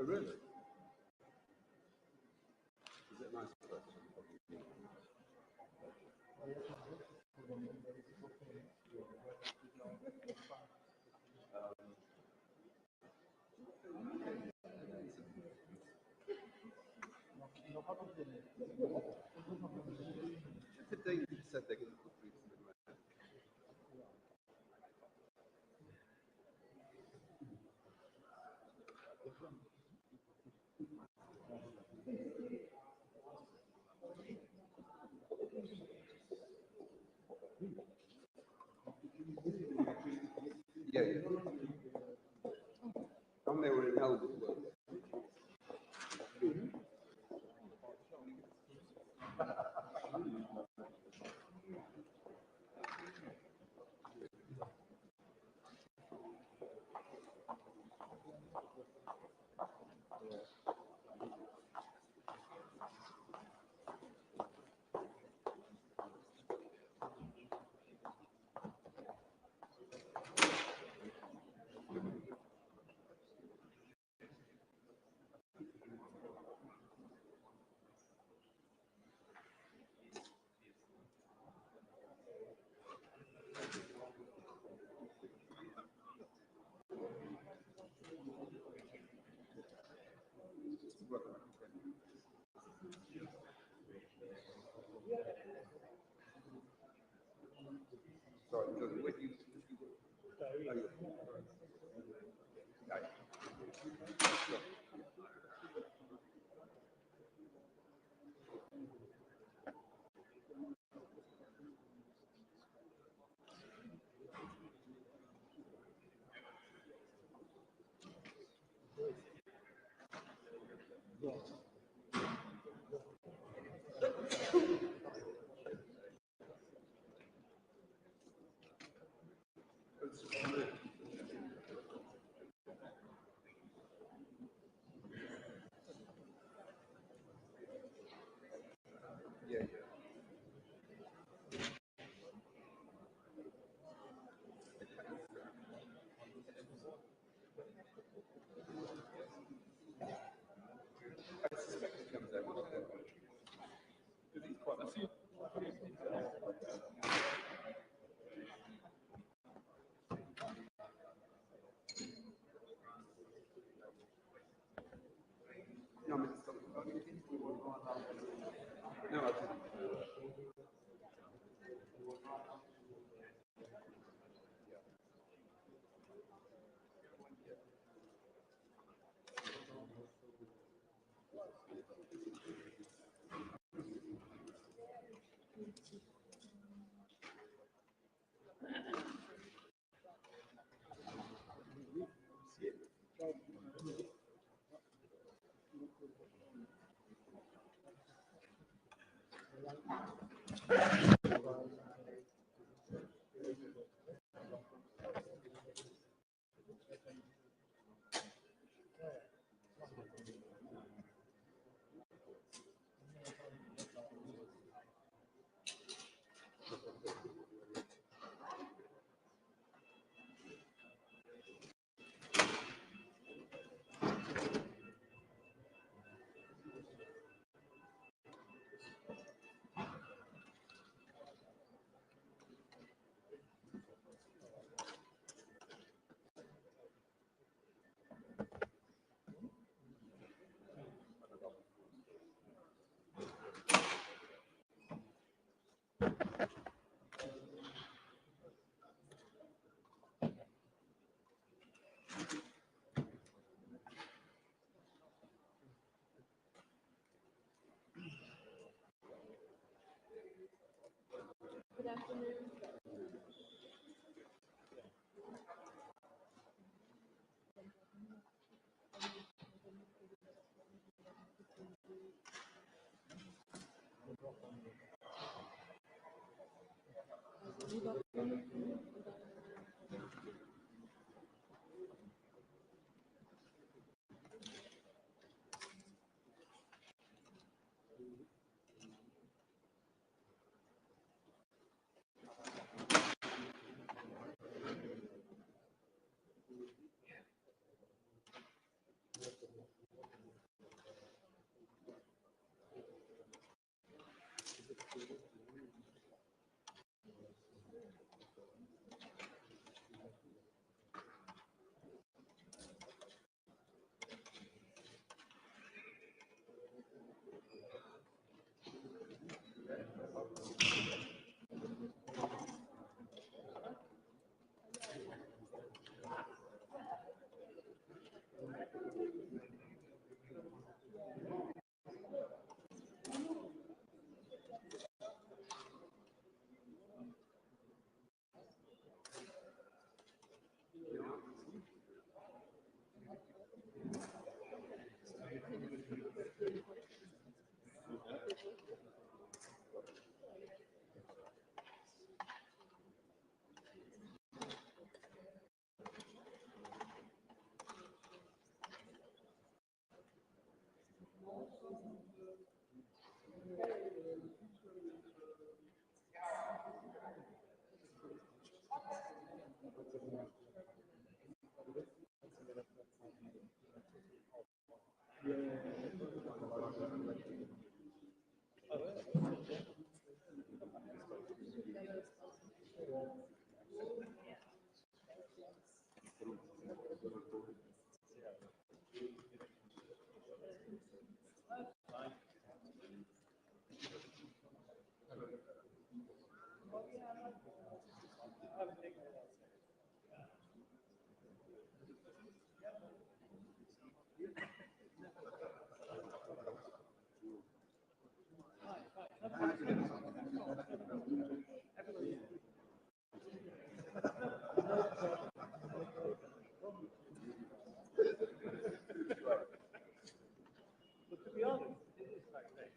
Oh, really? Is it nice question? Today you said they're going to put through something like that. Yeah, yeah. When they were in hell as well. Sorry, when you yeah, yeah. I suspect it comes out with that. Because he's quite nice. No, I mean, it's something. No, I didn't. But to be honest, it is like that.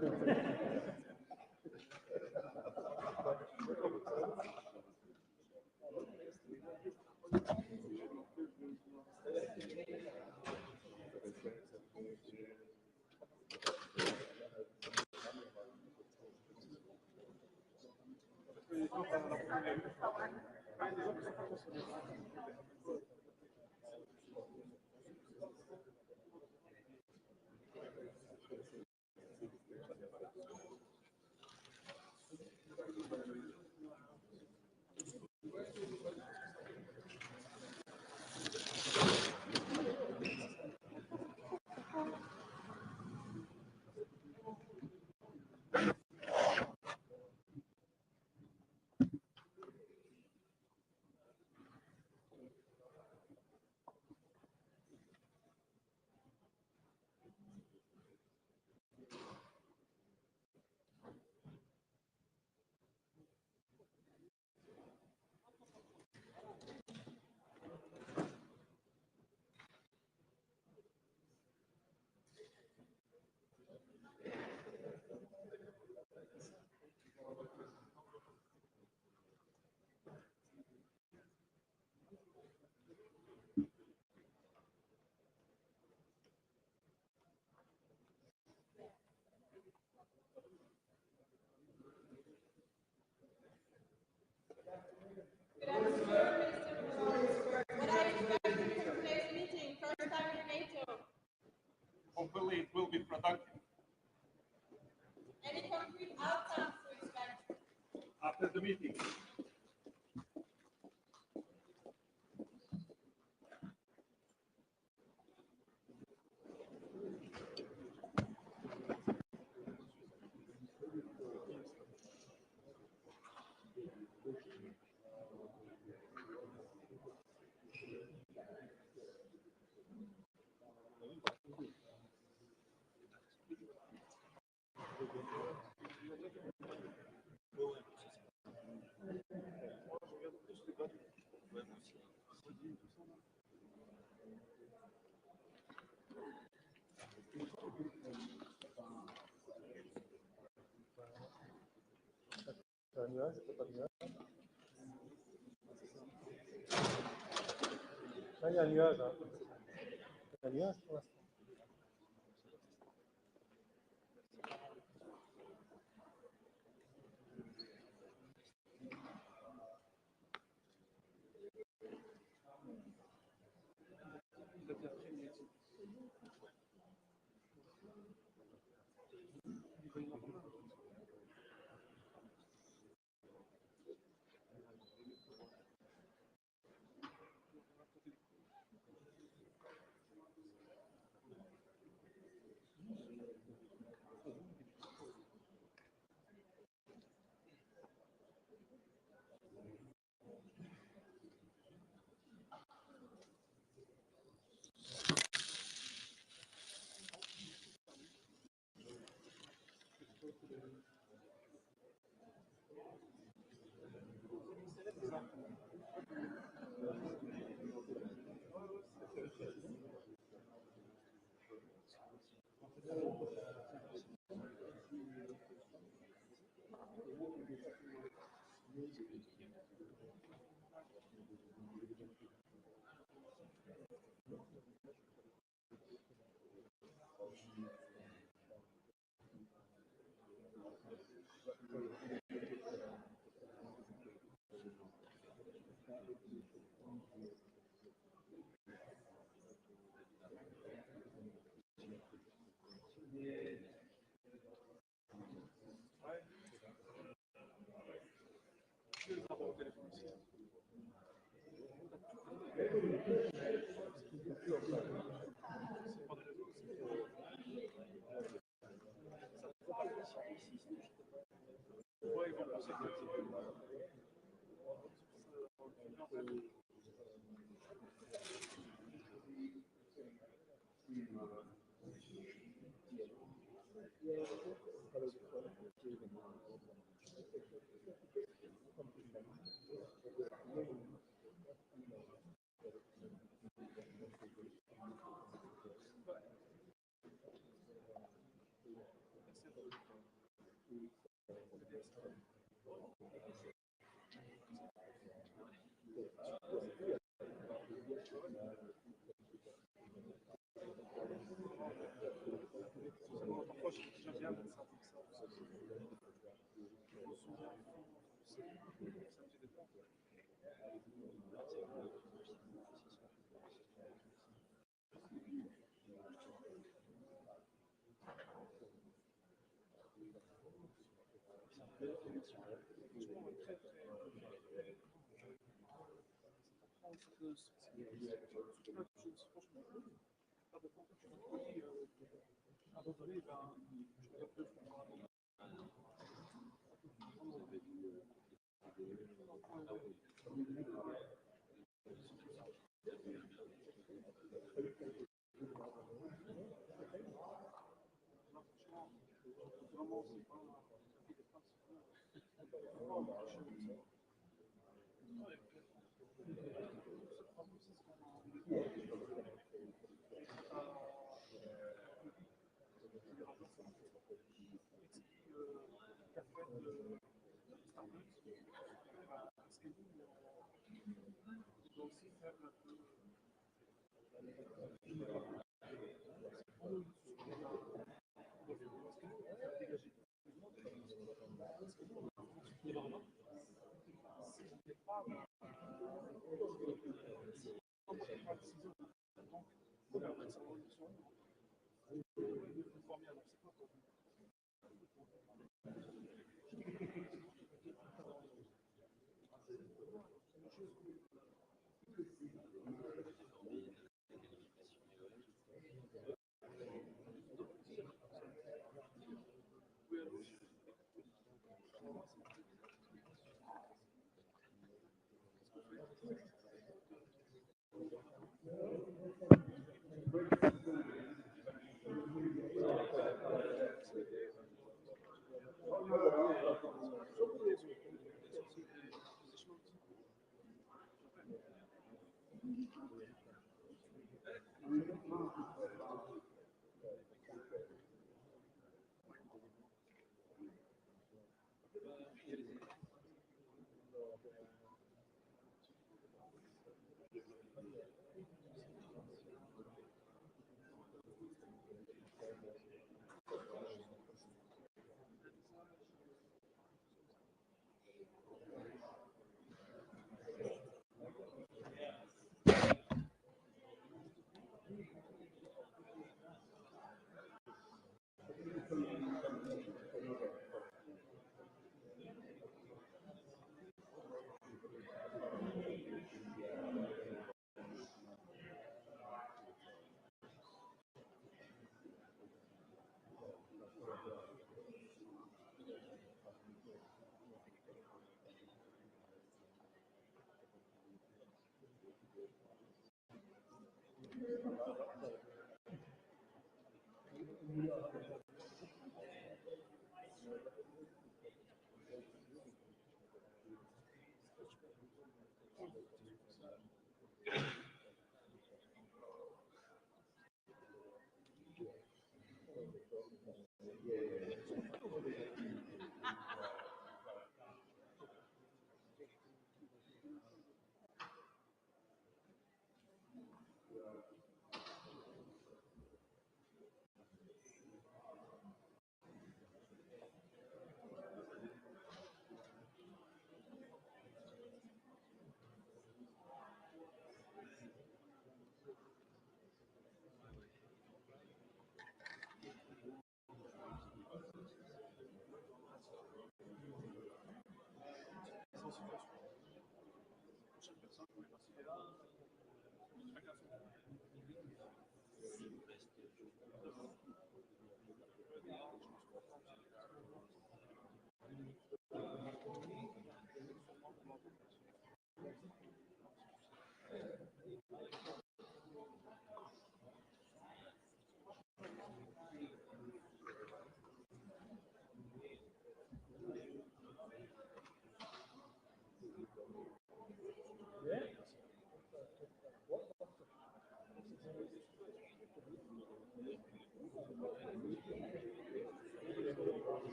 Good afternoon, Mr. Moore. What are you expecting from today's meeting? First time in NATO. Hopefully it will be productive. Any concrete outcomes to expect? After the meeting. Un nuage, c'est pas de nuage. Là, il y a un nuage. Hein. Il y a un nuage pour l'instant.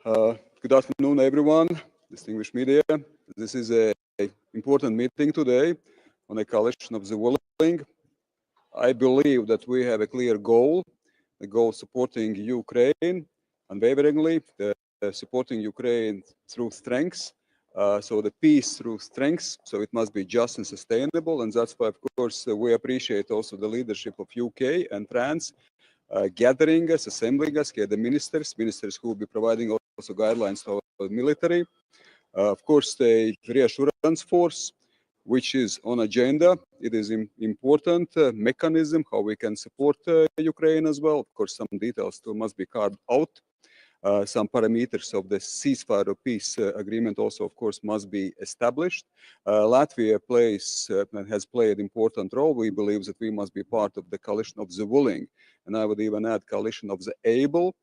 Good afternoon, everyone, distinguished media. This is an important meeting today on a coalition of the willing. I believe that we have a clear goal, the goal supporting Ukraine unwaveringly, supporting Ukraine through strengths. So the peace through strengths, so it must be just and sustainable. And that's why, of course, we appreciate also the leadership of UK and France gathering us, assembling us, here the ministers who will be providing also guidelines to our military. Of course, the reassurance force, which is on agenda. It is an important mechanism how we can support Ukraine as well. Of course, some details still must be carved out. Some parameters of the ceasefire or peace agreement also, of course, must be established. Latvia has played an important role. We believe that we must be part of the coalition of the willing, and I would even add coalition of the able.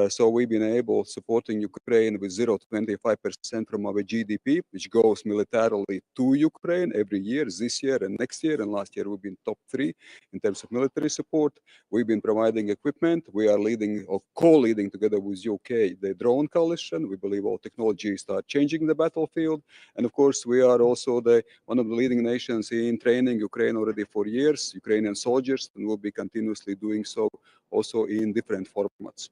So we've been able supporting Ukraine with 0.25% from our GDP, which goes militarily to Ukraine every year, this year and next year. And last year we've been top 3 in terms of military support. We've been providing equipment. We are leading or co-leading together with UK the drone coalition. We believe all technologies are changing the battlefield. And of course, we are also one of the leading nations in training Ukraine already for years, Ukrainian soldiers, and will be continuously doing so also in different formats.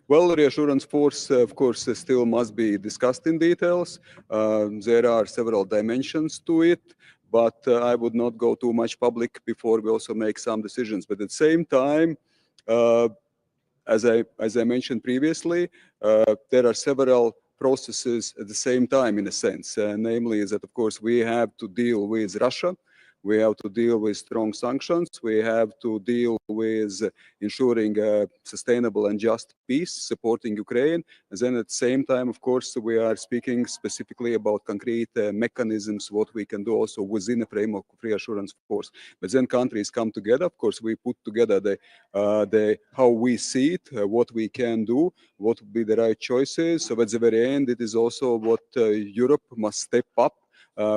Well, reassurance force, of course, still must be discussed in details. There are several dimensions to it, but I would not go too much public before we also make some decisions. But at the same time, as I mentioned previously, there are several processes at the same time, in a sense. Namely, is that, of course, we have to deal with Russia. We have to deal with strong sanctions. We have to deal with ensuring sustainable and just peace, supporting Ukraine. And then at the same time, of course, we are speaking specifically about concrete mechanisms, what we can do also within a framework of reassurance force. But then countries come together. Of course, we put together how we see it, what we can do, what would be the right choices. So at the very end, it is also what Europe must step up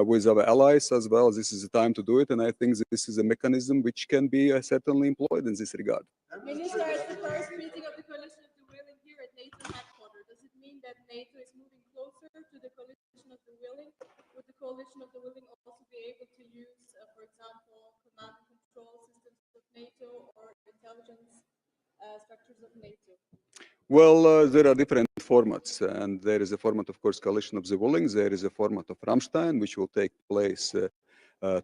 with our allies as well. This is the time to do it, and I think this is a mechanism which can be certainly employed in this regard. Minister, at the first meeting of the coalition of the willing here at NATO headquarters, does it mean that NATO is moving closer to the coalition of the willing? Would the coalition of the willing also be able to use, for example, command and control systems of NATO or intelligence structures of NATO? Well, there are different formats, and there is a format, of course, coalition of the willing. There is a format of Ramstein, which will take place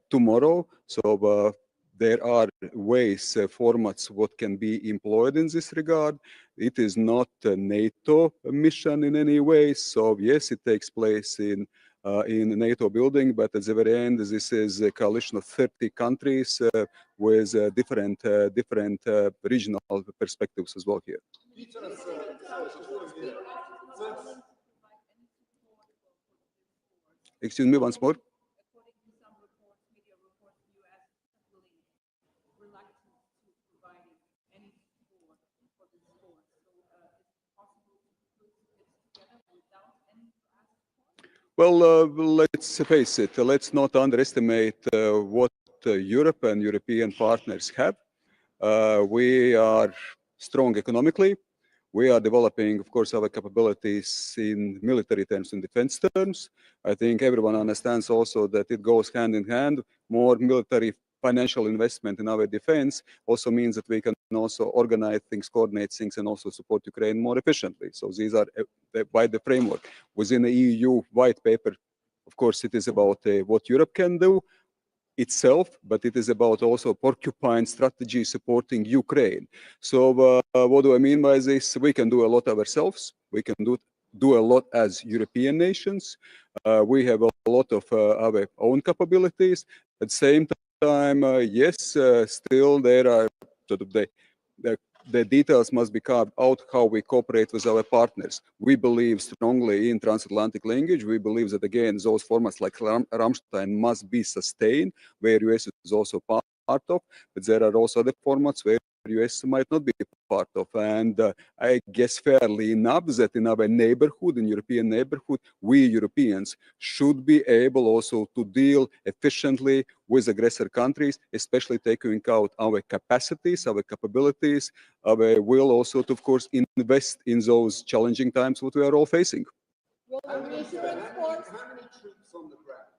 tomorrow. So there are ways, formats, what can be employed in this regard. It is not a NATO mission in any way. So yes, it takes place in a NATO building, but at the very end, this is a coalition of 30 countries with different regional perspectives as well here. Excuse me once more. According to some reports, media reports, the U.S. is willing, reluctant to provide any support for this force. So is it possible to put this together without any US support? Well, let's face it. Let's not underestimate what Europe and European partners have. We are strong economically. We are developing, of course, our capabilities in military terms and defense terms. I think everyone understands also that it goes hand in hand. More military financial investment in our defense also means that we can also organize things, coordinate things, and also support Ukraine more efficiently. So these are by the framework. Within the EU white paper, of course, it is about what Europe can do itself, but it is about also porcupine strategy supporting Ukraine. So what do I mean by this? We can do a lot ourselves. We can do a lot as European nations. We have a lot of our own capabilities. At the same time, yes, still there are sort of the details must be carved out how we cooperate with our partners. We believe strongly in transatlantic language. We believe that, again, those formats like Ramstein must be sustained, where US is also part of, but there are also other formats where US might not be part of. And I guess fairly enough that in our neighborhood, in European neighborhood, we Europeans should be able also to deal efficiently with aggressor countries, especially taking out our capacities, our capabilities, our will also to, of course, invest in those challenging times what we are all facing. Will the reassurance force How many troops on the ground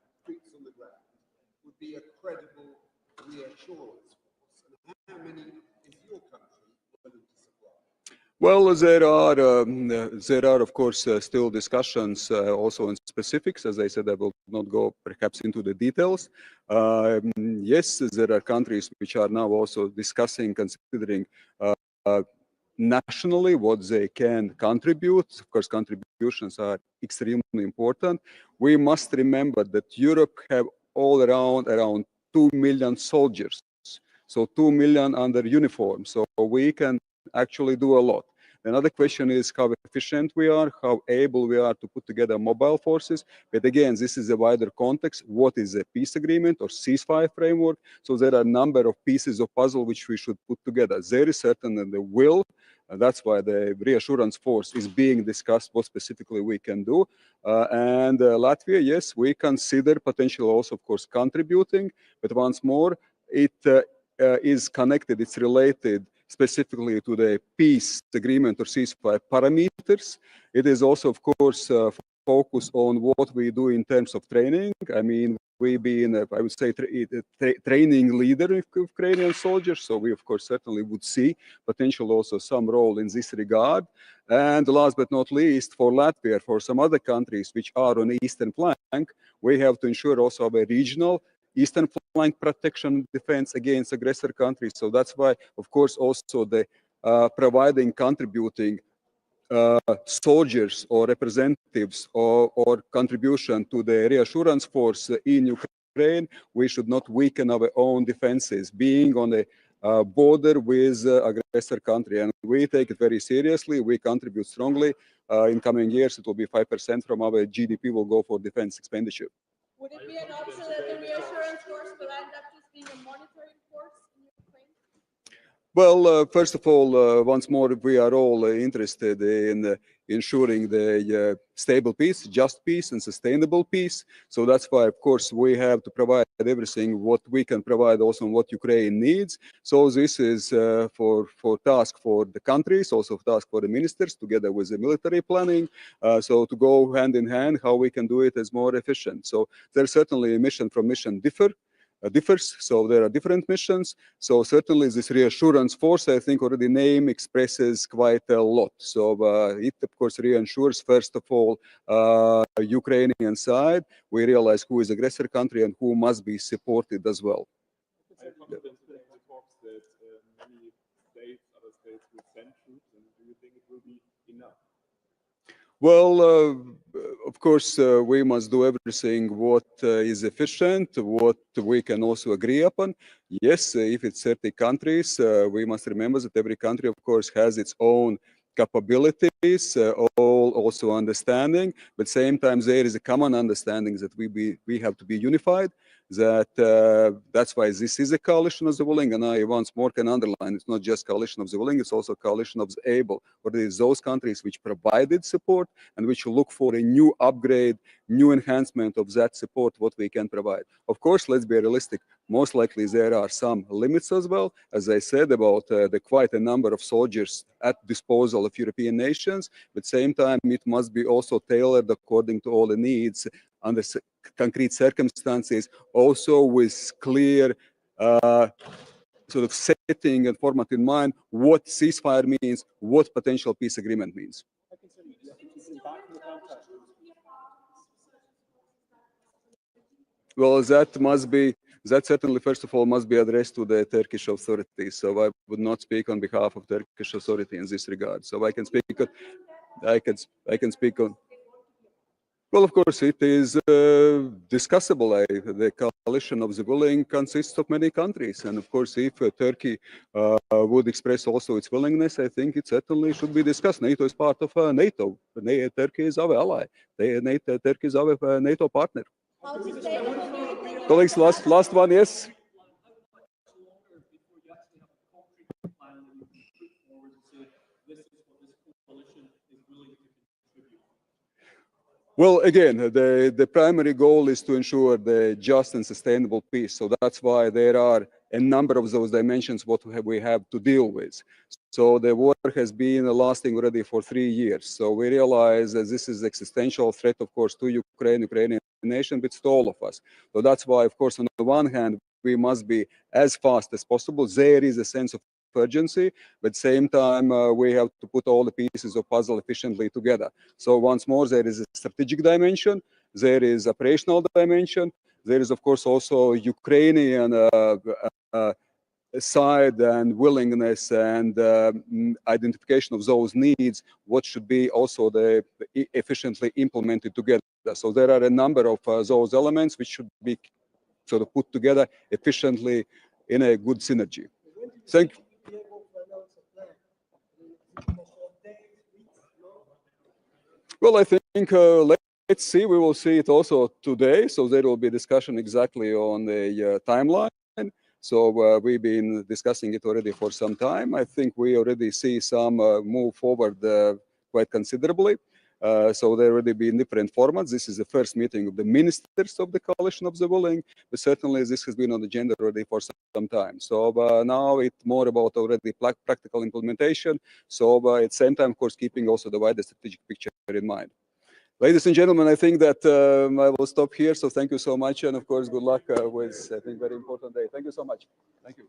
would be a credible reassurance force, and how many is your country willing to supply? Well, there are of course still discussions also in specifics. As I said, I will not go perhaps into the details. Yes, there are countries which are now also discussing, considering nationally what they can contribute. Of course, contributions are extremely important. We must remember that Europe have all around 2 million soldiers. So 2 million under uniform. So we can actually do a lot. Another question is how efficient we are, how able we are to put together mobile forces. But again, this is a wider context. What is a peace agreement or ceasefire framework? So there are a number of pieces of puzzle which we should put together. There is certainly the will. That's why the reassurance force is being discussed, what specifically we can do. And Latvia, yes, we consider potentially also, of course, contributing. But once more, it is connected, it's related specifically to the peace agreement or ceasefire parameters. It is also, of course, focused on what we do in terms of training. I mean, we've been, I would say, training leader of Ukrainian soldiers. So we, of course, certainly would see potential also some role in this regard. And last but not least, for Latvia, for some other countries which are on the eastern flank, we have to ensure also our regional eastern flank protection defense against aggressor countries. So that's why, of course, also the providing, contributing soldiers or representatives or contribution to the reassurance force in Ukraine, we should not weaken our own defenses, being on a border with aggressor country. And we take it very seriously. We contribute strongly. In coming years, it will be 5% from our GDP will go for defense expenditure. Would it be an option that the reassurance force will end up just being a monitoring force in Ukraine? Well, first of all, once more, we are all interested in ensuring the stable peace, just peace, and sustainable peace. So that's why, of course, we have to provide everything what we can provide, also what Ukraine needs. So this is for task for the countries, also task for the ministers, together with the military planning. So to go hand in hand, how we can do it as more efficient. So there's certainly mission from mission differs, so there are different missions. So certainly this reassurance force, I think already name expresses quite a lot. So it of course reassures first of all Ukrainian side. We realize who is aggressor country and who must be supported as well. I have confidence in the talks that many states, other states will send troops, and do you think it will be enough? Well, of course, we must do everything what is efficient, what we can also agree upon. Yes, if it's 30 countries, we must remember that every country, of course, has its own capabilities, also understanding. But same time, there is a common understanding that we have to be unified. That's why this is a coalition of the willing, and I once more can underline it's not just coalition of the willing, it's also a coalition of the able. But it is those countries which provided support and which look for a new upgrade, new enhancement of that support, what we can provide. Of course, let's be realistic. Most likely there are some limits as well, as I said, about the quite a number of soldiers at disposal of European nations. But same time, it must be also tailored according to all the needs under concrete circumstances, also with clear sort of setting and format in mind what ceasefire means, what potential peace agreement means. Well, that certainly, first of all, must be addressed to the Turkish authorities. So I would not speak on behalf of Turkish authority in this regard. So I can speak on. Well, of course, it is discussable. The coalition of the willing consists of many countries. And of course, if Turkey would express also its willingness, I think it certainly should be discussed. NATO is part of NATO. Turkey is our ally. Turkey is our NATO partner. How sustainable do you think? Colleagues, last one, yes? How much longer before you actually have a concrete plan Well, again, the primary goal is to ensure the just and sustainable peace. So that's why there are a number of those dimensions what we have to deal with. So the war has been lasting already for 3 years. So we realize that this is existential threat, of course, to Ukrainian nation, but to all of us. So that's why, of course, on the one hand, we must be as fast as possible. There is a sense of urgency, but at the same time, we have to put all the pieces of puzzle efficiently together. So once more, there is a strategic dimension, there is operational dimension, there is, of course, also Ukrainian side and willingness and identification of those needs, what should be also efficiently implemented together. So there are a number of those elements which should be sort of put together efficiently in a good synergy. Thank you. Well, I think let's see. We will see it also today. So there will be discussion exactly on the timeline. So we've been discussing it already for some time. I think we already see some move forward quite considerably. So there already been different formats. This is the first meeting of the ministers of the coalition of the willing, but certainly this has been on the agenda already for some time. So now it's more about already practical implementation. So at the same time, of course, keeping also the wider strategic picture in mind. Ladies and gentlemen, I think that I will stop here. So thank you so much. And of course, good luck with, I think, very important day. Thank you so much. Thank you.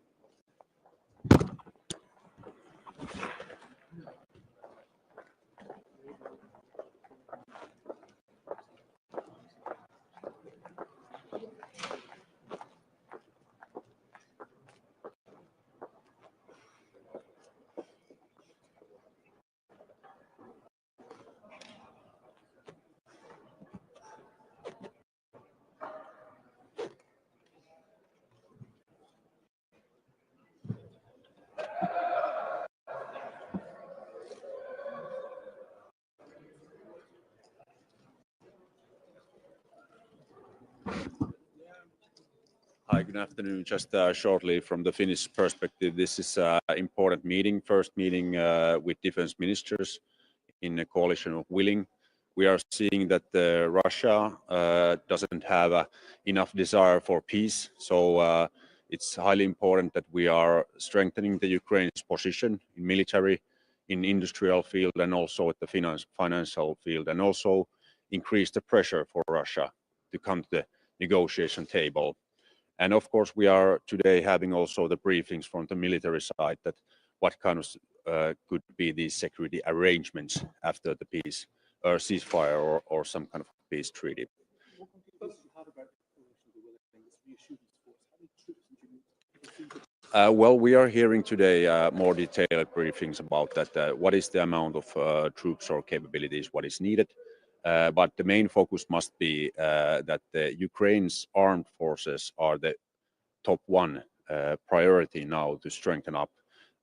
Hi, good afternoon. Just shortly from the Finnish perspective, this is an important meeting, first meeting with defense ministers in a coalition of willing. We are seeing that Russia doesn't have enough desire for peace. So it's highly important that we are strengthening the Ukraine's position in military, in industrial field, and also at the financial field, and also increase the pressure for Russia to come to the negotiation table. And of course, we are today having also the briefings from the military side that what kind of could be these security arrangements after the peace or ceasefire or some kind of peace treaty. Well, we are hearing today more detailed briefings about that. What is the amount of troops or capabilities, what is needed? But the main focus must be that the Ukraine's armed forces are the top one priority now to strengthen up.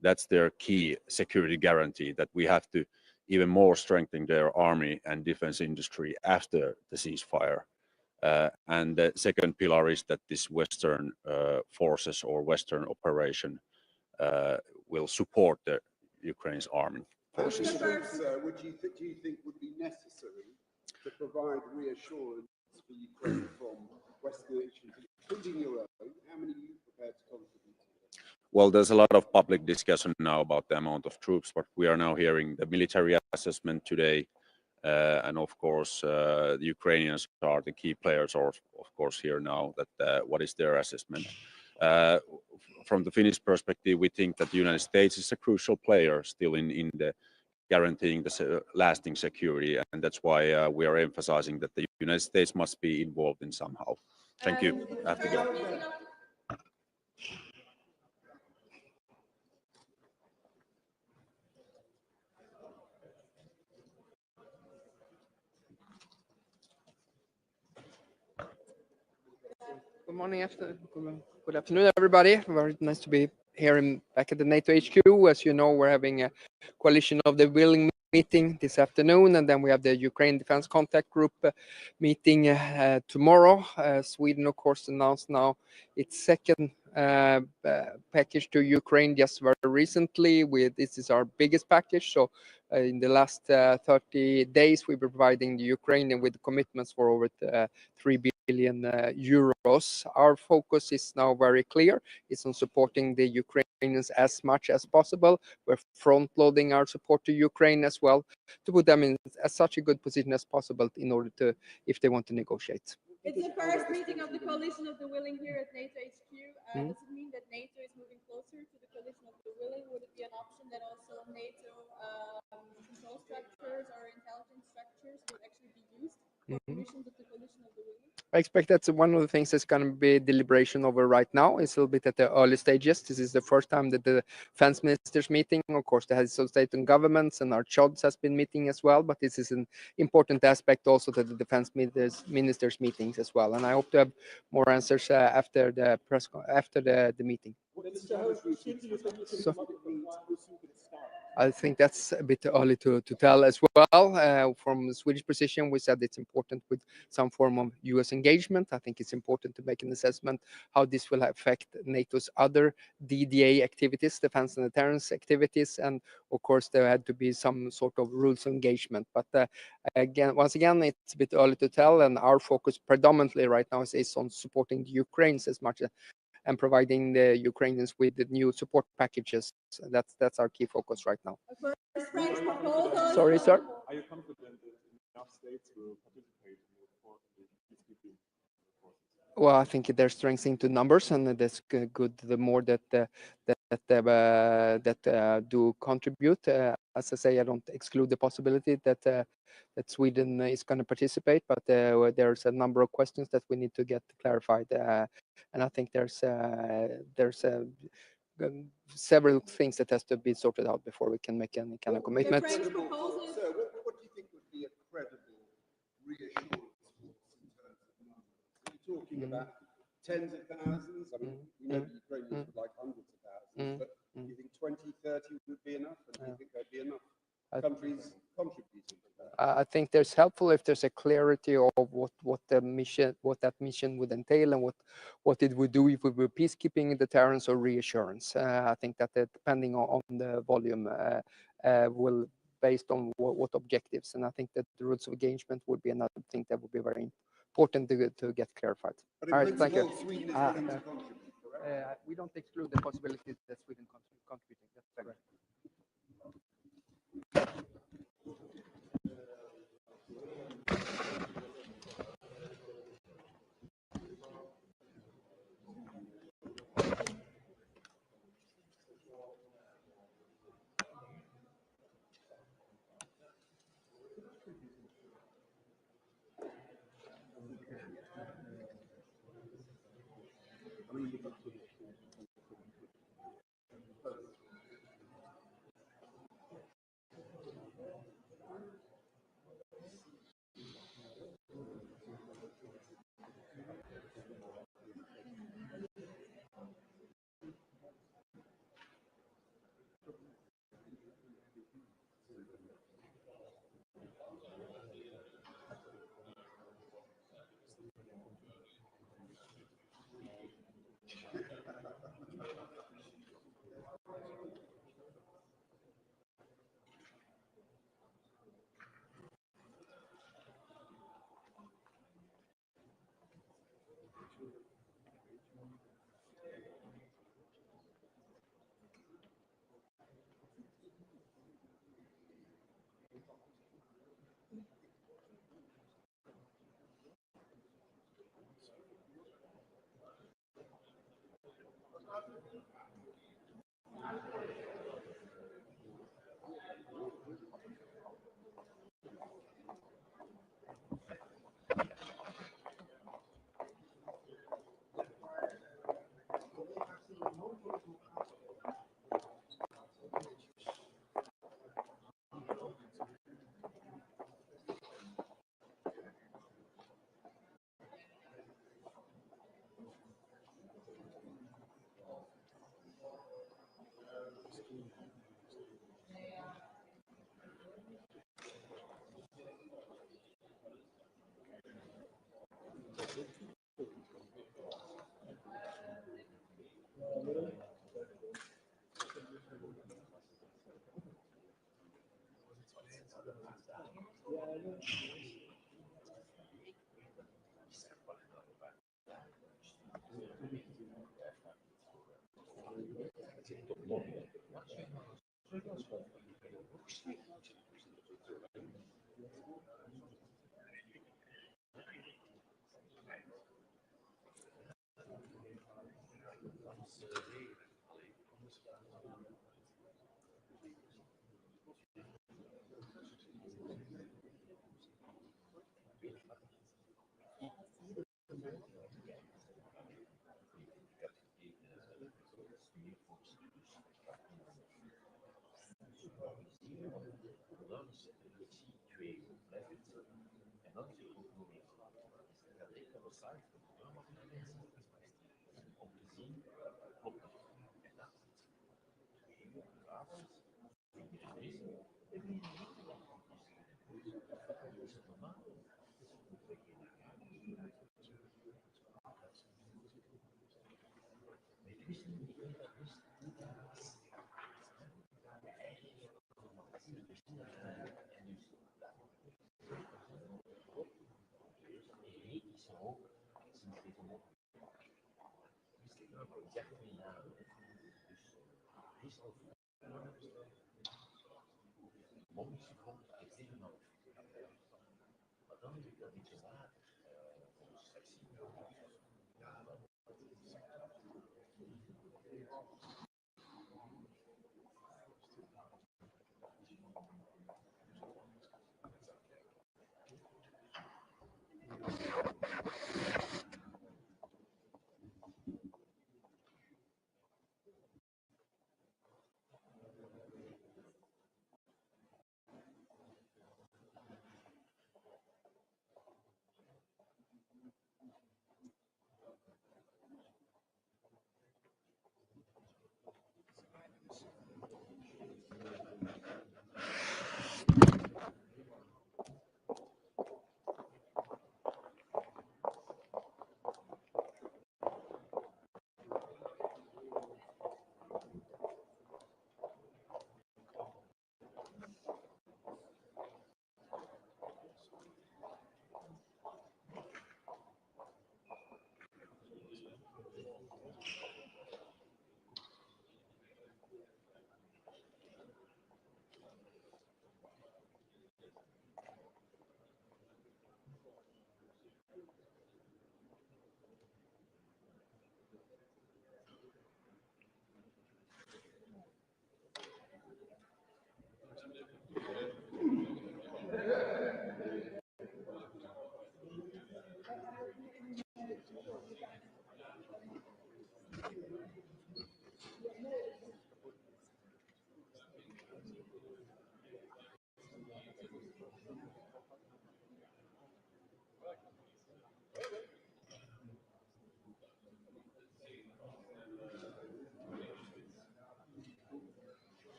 That's their key security guarantee, that we have to even more strengthen their army and defense industry after the ceasefire. And the second pillar is that this Western forces or Western operation will support the Ukraine's army forces. Do you think would be necessary to provide reassurance for Ukraine from Western nations, including your own? How many are you prepared to contribute to? Well, there's a lot of public discussion now about the amount of troops, but we are now hearing the military assessment today. And of course, the Ukrainians are the key players, or of course here now, that what is their assessment. From the Finnish perspective, we think that the United States is a crucial player still in the guaranteeing the lasting security, and that's why we are emphasizing that the United States must be involved in somehow. Thank you. I have to go. Good morning, good afternoon, everybody. Very nice to be here back at the NATO HQ. As you know, we're having a coalition of the willing meeting this afternoon, and then we have the Ukraine Defense Contact Group meeting tomorrow. Sweden, of course, announced now its second package to Ukraine just very recently. This is our biggest package. So in the last 30 days, we've been providing the Ukraine with commitments for over 3 billion euros. Our focus is now very clear. It's on supporting the Ukrainians as much as possible. We're front loading our support to Ukraine as well to put them in such a good position as possible in order to, if they want to negotiate. It's the first meeting of the coalition of the willing here at NATO HQ. Does it mean that NATO is moving closer to the coalition of the willing? Would it be an option that also NATO control structures or intelligence structures would actually be used for missions of the coalition of the willing? I expect that's one of the things that's going to be deliberation over right now. It's a little bit at the early stages. This is the first time that the defense ministers meeting. Of course, the heads of state and governments and our CHODs has been meeting as well. But this is an important aspect also to the defense ministers meetings as well. And I hope to have more answers after the meeting. So, I think that's a bit early to tell as well. From the Swedish position, we said it's important with some form of US engagement. I think it's important to make an assessment how this will affect NATO's other DDA activities, defense and deterrence activities, and of course there had to be some sort of rules of engagement. But once again, it's a bit early to tell, and our focus predominantly right now is on supporting the Ukrainians as much and providing the Ukrainians with the new support packages. That's our key focus right now. Sorry, sir. Are you confident that enough states will participate in the peacekeeping process? Well, I think there's strength into numbers, and that's good. The more that do contribute. As I say, I don't exclude the possibility that Sweden is going to participate, but there's a number of questions that we need to get clarified, and I think there's several things that has to be sorted out before we can make any kind of commitment. Sir, what do you think would be a credible reassurance in terms of numbers? Are you talking about tens of thousands? I mean, we know the Ukrainians would like hundreds of thousands, but do you think 20, 30 would be enough? And do you think there'd be enough countries contributing to that? I think there's helpful if there's a clarity of what that mission would entail and what it would do if we were peacekeeping, deterrence, or reassurance. I think that depending on the volume will based on what objectives, and I think that the rules of engagement would be another thing that would be very important to get clarified. But in principle, Sweden is willing to contribute, correct? We don't exclude the possibility that Sweden contributing. That's correct.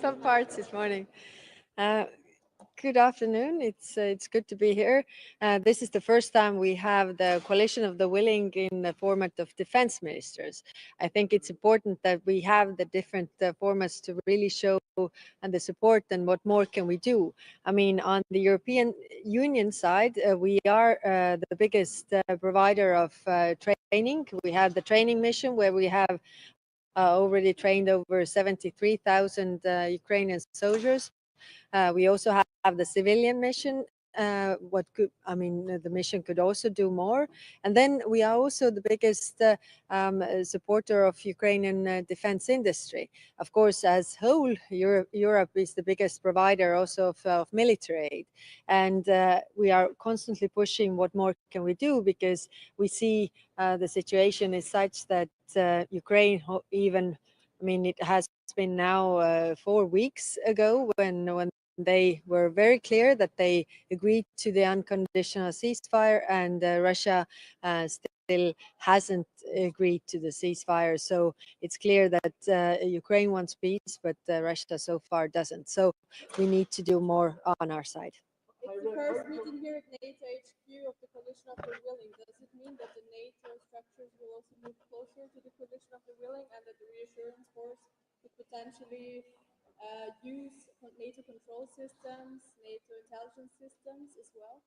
Some parts this morning. Uh, Good afternoon. It's good to be here. This is the first time we have the coalition of the willing in the format of defense ministers. I think it's important that we have the different formats to really show and the support and what more can we do. I mean, on the European Union side, we are the biggest provider of training. We have the training mission where we have already trained over 73,000 Ukrainian soldiers. We also have the civilian mission. The mission could also do more. And then we are also the biggest supporter of Ukrainian defense industry. Of course, as whole, Europe is the biggest provider also of military aid. And we are constantly pushing what more can we do, because we see the situation is such that Ukraine it has been now 4 weeks ago when they were very clear that they agreed to the unconditional ceasefire, and Russia still hasn't agreed to the ceasefire. So it's clear that Ukraine wants peace, but Russia so far doesn't. So we need to do more on our side. It's the first meeting here at NATO HQ of the coalition of the willing. Does it mean that the NATO structures will also move closer to the coalition of the willing, and that the reassurance force could potentially use NATO control systems, NATO intelligence systems as well?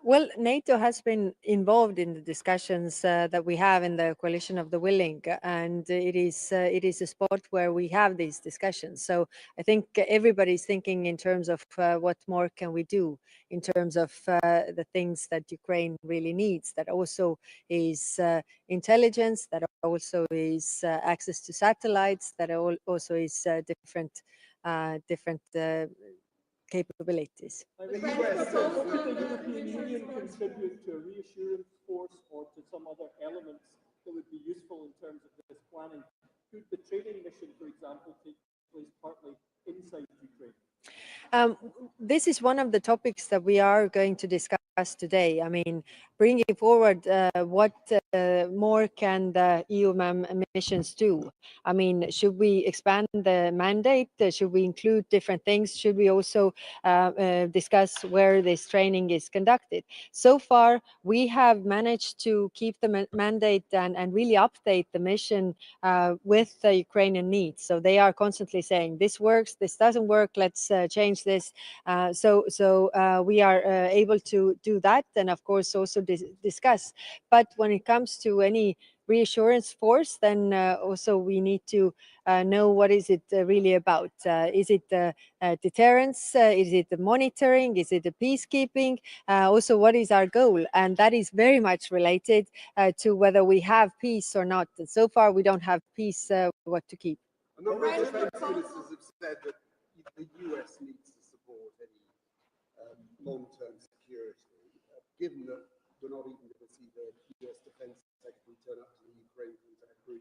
Well, NATO has been involved in the discussions that we have in the coalition of the willing, and it is a spot where we have these discussions. So I think everybody's thinking in terms of what more can we do in terms of the things that Ukraine really needs. That also is intelligence. That also is access to satellites. That also is different capabilities. Could the European Union contribute to a reassurance force or to some other elements that would be useful in terms of this planning? Could the training mission, for example, take place partly inside Ukraine? This is one of the topics that we are going to discuss today. I mean, bringing forward what more can the EU missions do? I mean, should we expand the mandate? Should we include different things? Should we also discuss where this training is conducted? So far, we have managed to keep the mandate and really update the mission with the Ukrainian needs. So they are constantly saying, this works, this doesn't work, let's change this. So we are able to do that, and of course also discuss. But when it comes to any reassurance force, then also we need to know what is it really about. Is it deterrence? Is it the monitoring? Is it the peacekeeping? Also, what is our goal? And that is very much related to whether we have peace or not. And so far, we don't have peace. What to keep? A number of defense ministers have said that the US needs to support any long-term security, given that we're not even going to see the US Defense Secretary turn up to the Ukraine contact group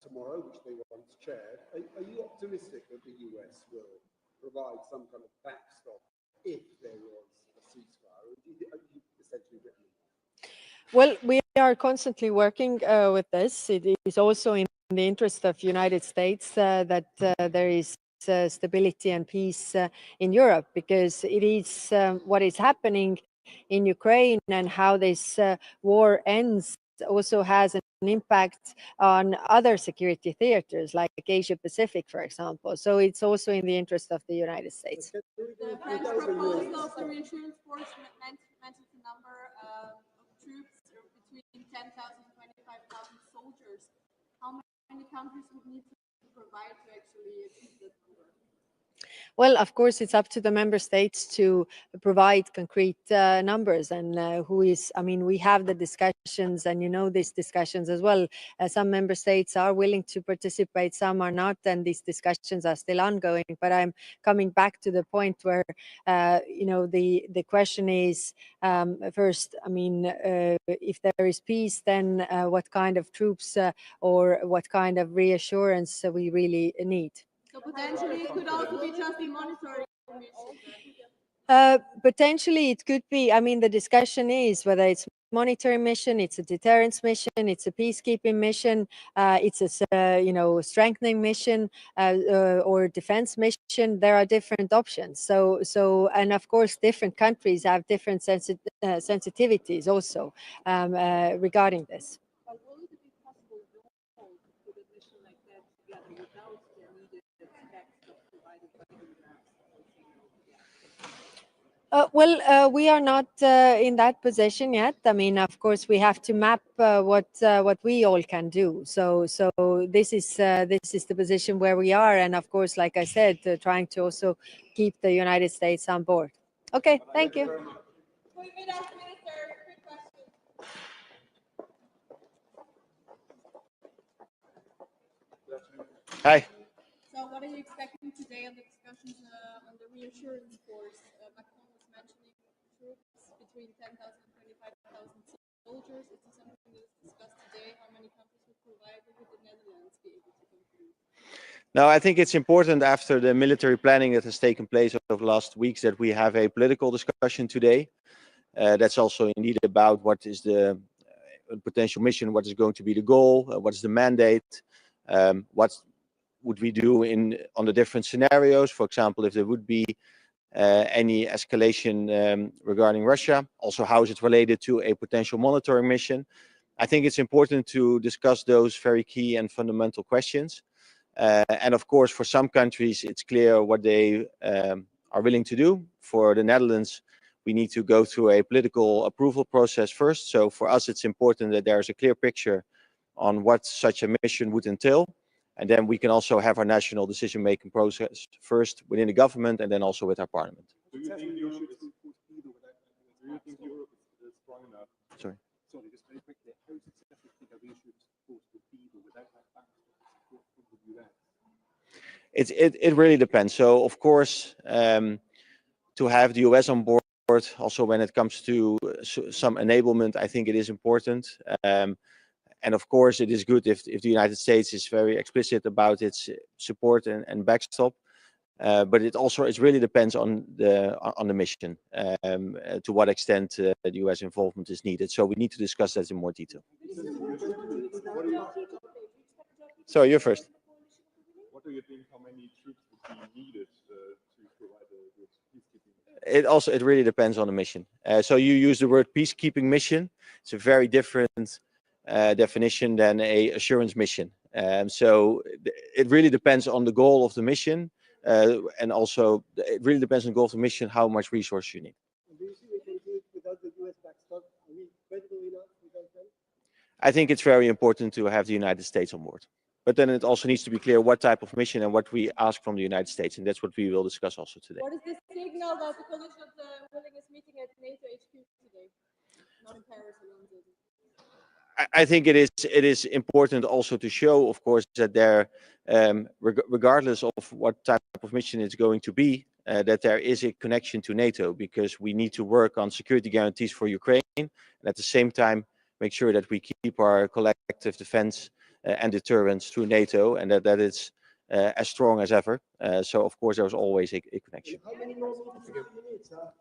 tomorrow, which they once chaired. Are you optimistic that the US will provide some kind of backstop if there was a ceasefire? Or are you essentially written? Well, we are constantly working with this. It is also in the interest of United States that there is stability and peace in Europe, because it is what is happening in Ukraine and how this war ends also has an impact on other security theaters like Asia Pacific, for example. So it's also in the interest of the United States. The French proposal of the reassurance force mentions the number of troops between 10,000 and 25,000 soldiers. How many countries would need to provide to actually achieve that number? Well, of course, it's up to the member states to provide concrete numbers, and we have the discussions, and these discussions as well. Some member states are willing to participate, some are not, and these discussions are still ongoing. But I'm coming back to the point where, the question is, first, if there is peace, then what kind of troops or what kind of reassurance we really need. So potentially it could also be just a monitoring mission. Potentially it could be. The discussion is whether it's monitoring mission, it's a deterrence mission, it's a peacekeeping mission, it's a strengthening mission or defense mission. There are different options. And of course, different countries have different sensitivities also regarding this. But will it be possible to put a mission like that together without the needed backstop provided by the US? We are not in that position yet. I mean, of course, we have to map what we all can do. So this is the position where we are, and of course, like I said, trying to also keep the United States on board. Okay, thank you. We may ask Minister a quick question. Hi. So what are you expecting today on the discussions on the reassurance force? Macron was mentioning troops between 10,000 and 25,000 soldiers. Is this something that is discussed today? How many countries would provide? Would the Netherlands be able to conclude? No, I think it's important after the military planning that has taken place over the last weeks that we have a political discussion today. That's also indeed about what is the potential mission, what is going to be the goal, what is the mandate, what would we do on the different scenarios. For example, if there would be any escalation regarding Russia, also how is it related to a potential monitoring mission. I think it's important to discuss those very key and fundamental questions. And of course, for some countries, it's clear what they are willing to do. For the Netherlands, we need to go through a political approval process first. So for us, it's important that there's a clear picture on what such a mission would entail. And then we can also have our national decision-making process first within the government and then also with our parliament. Do you think Europe is strong enough? Sorry. Sorry, just very quickly. How successful do you think a reassurance force would be without that backstop from the US? It really depends. So of course, to have the US on board, also when it comes to some enablement, I think it is important. And of course, it is good if the United States is very explicit about its support and backstop. But it really depends on the mission, to what extent the US involvement is needed. So we need to discuss that in more detail. So you're first. What do you think? How many troops would be needed to provide the It peacekeeping? really depends on the mission. So you use the word peacekeeping mission. It's a very different definition than a assurance mission. So it really depends on the goal of the mission, and also it really depends on the goal of the mission how much resource you need. Do you see we can do it without the US backstop? Are we credible enough without them? I think it's very important to have the United States on board. But then it also needs to be clear what type of mission and what we ask from the United States, and that's what we will discuss also today. What is the signal that the coalition of the willing is meeting at NATO HQ today? Not in Paris or London. I think it is important also to show, of course, that there, regardless of what type of mission it's going to be, that there is a connection to NATO, because we need to work on security guarantees for Ukraine, and at the same time make sure that we keep our collective defense and deterrence through NATO, and that it's as strong as ever. So of course there's always a connection. How many more troops do you need, sir?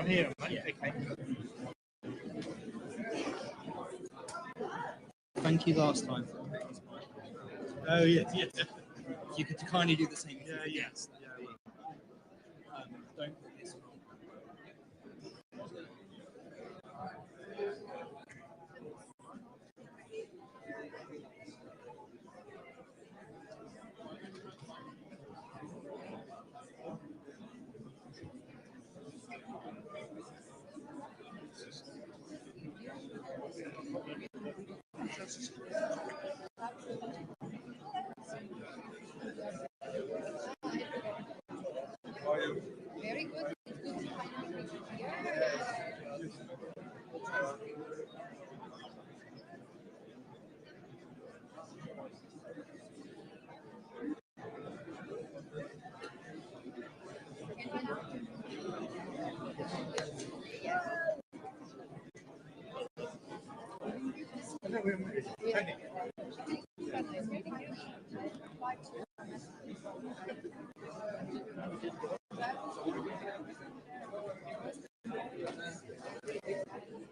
can hear him, mate. Okay. Thank you last time. Oh, yes, yeah. You could kindly do the same. Yeah, yes. Yeah, well. Don't put this on. Very good. It's good to find out here.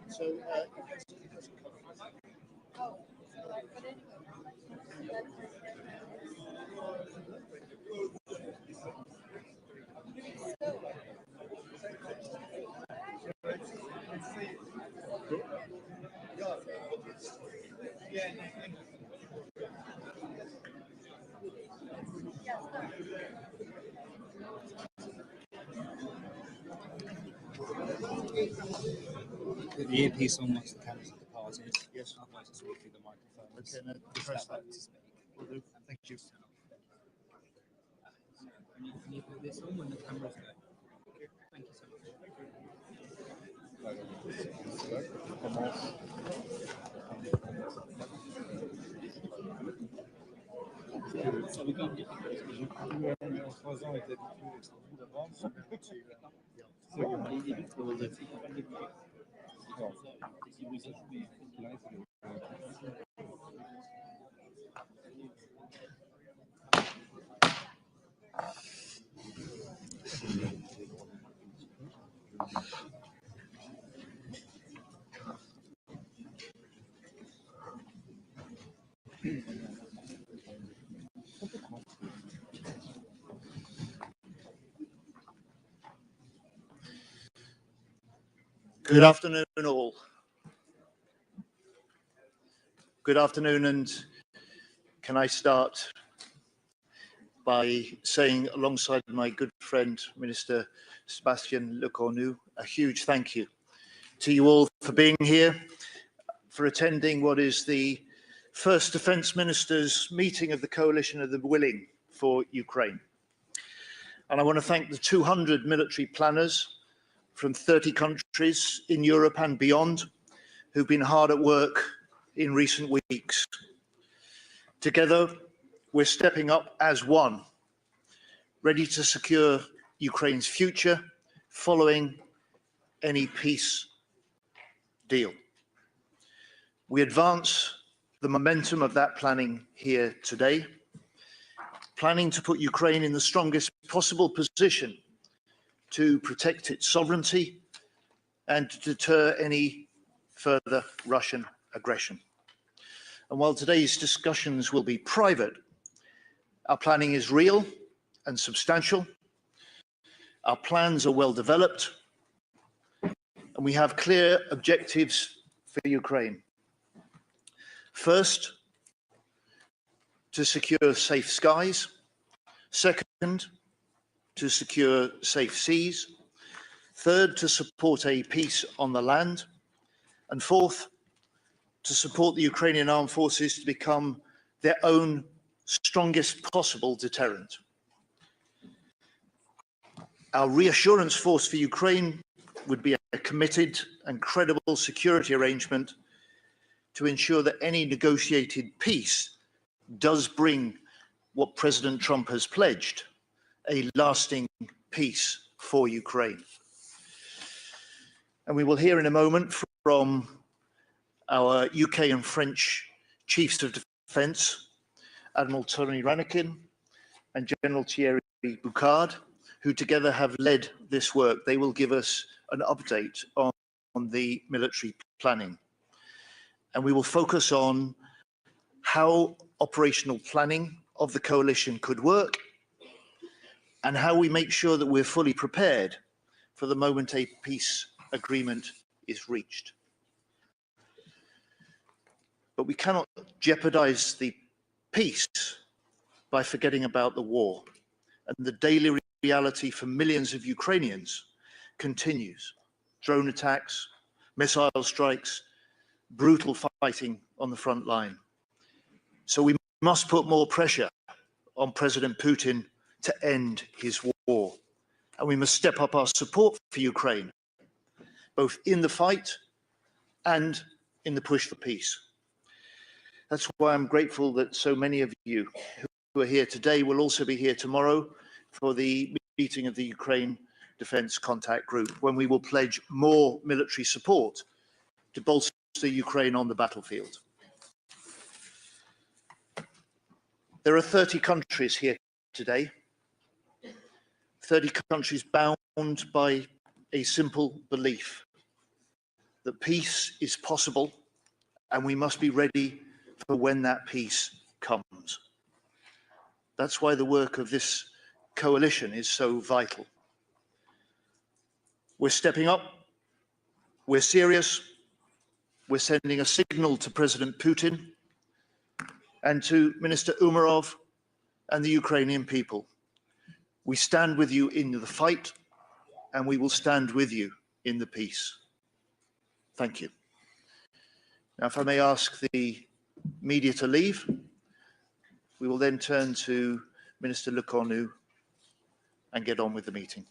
So, Put the earpiece on once the cameras at the parties. Yes. Otherwise it's all through the microphone. Okay, now Press press that that. button to speak. Will do. Thank you. Can you put this on when the cameras go? Thank you so much. So we got Good afternoon, all. Good afternoon, and can I start by saying, alongside my good friend, Minister Sébastien Lecornu, a huge thank you to you all for being here, for attending what is the first Defence Ministers meeting of the Coalition of the Willing for Ukraine. And I want to thank the 200 military planners from 30 countries in Europe and beyond who've been hard at work in recent weeks. Together, we're stepping up as one, ready to secure Ukraine's future following any peace deal. We advance the momentum of that planning here today, planning to put Ukraine in the strongest possible position to protect its sovereignty and to deter any further Russian aggression. And while today's discussions will be private, our planning is real and substantial. Our plans are well developed, and we have clear objectives for Ukraine. First, to secure safe skies. Second, to secure safe seas. Third, to support a peace on the land. And fourth, to support the Ukrainian armed forces to become their own strongest possible deterrent. Our reassurance force for Ukraine would be a committed and credible security arrangement to ensure that any negotiated peace does bring what President Trump has pledged, a lasting peace for Ukraine. And we will hear in a moment from our UK and French Chiefs of Defence, Admiral Tony Ranakin and General Thierry Boucard, who together have led this work. They will give us an update on the military planning. And we will focus on how operational planning of the coalition could work and how we make sure that we're fully prepared for the moment a peace agreement is reached. But we cannot jeopardize the peace by forgetting about the war. And the daily reality for millions of Ukrainians continues. Drone attacks, missile strikes, brutal fighting on the front line. So we must put more pressure on President Putin to end his war. And we must step up our support for Ukraine, both in the fight and in the push for peace. That's why I'm grateful that so many of you who are here today will also be here tomorrow for the meeting of the Ukraine Defence Contact Group, when we will pledge more military support to bolster Ukraine on the battlefield. There are 30 countries here today, 30 countries bound by a simple belief that peace is possible and we must be ready for when that peace comes. That's why the work of this coalition is so vital. We're stepping up, we're serious, we're sending a signal to President Putin and to Minister Umerov and the Ukrainian people. We stand with you in the fight and we will stand with you in the peace. Thank you. Now, if I may ask the media to leave, we will then turn to Minister Lecornu and get on with the meeting.